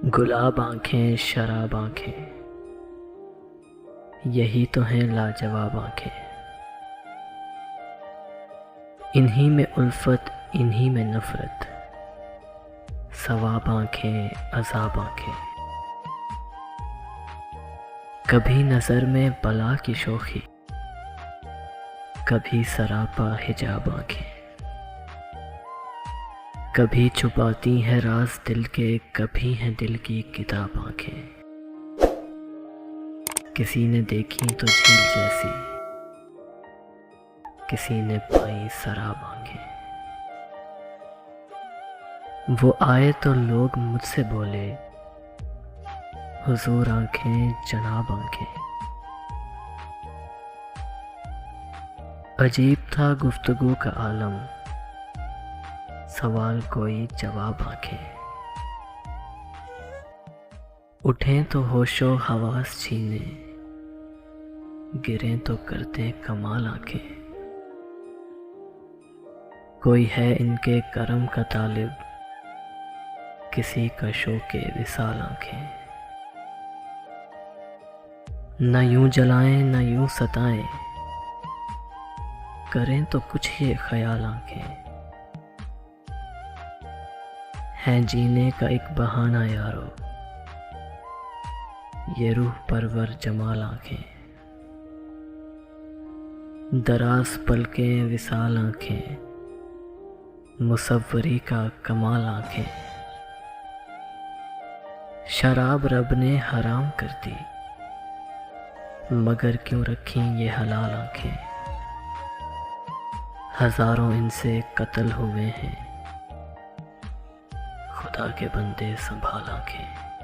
गुलाब आंखें, शराब आंखें, यही तो हैं लाजवाब आंखें। इन्हीं में उल्फत, इन्हीं में नफरत, सवाब आंखें, अजाब आंखें। कभी नजर में बला की शोखी, कभी सरापा हिजाब आंखें। कभी छुपाती हैं राज दिल के, कभी हैं दिल की किताब आंखें। किसी ने देखी तो झील जैसी, किसी ने पाई शराब आंखें। वो आए तो लोग मुझसे बोले, हुजूर आंखें, जनाब आंखें। अजीब था गुफ्तगू का आलम, सवाल कोई जवाब आंखें। उठें तो होशो हवास छीने, गिरें तो करते कमाल आंखें। कोई है इनके करम का तालिब, किसी का शौके विसाल आंखें। न यूं जलाएं न यूं सताएं, करें तो कुछ ये ख्याल आंखें। है जीने का एक बहाना यारो, ये रूह परवर जमाल आंखें। दराज पलकें, विशाल आंखें, मुसव्वरी का कमाल आंखें। शराब रब ने हराम कर दी, मगर क्यों रखी ये हलाल आंखें। हजारों इनसे कत्ल हुए हैं, खुदा के बंदे संभाल आंखें।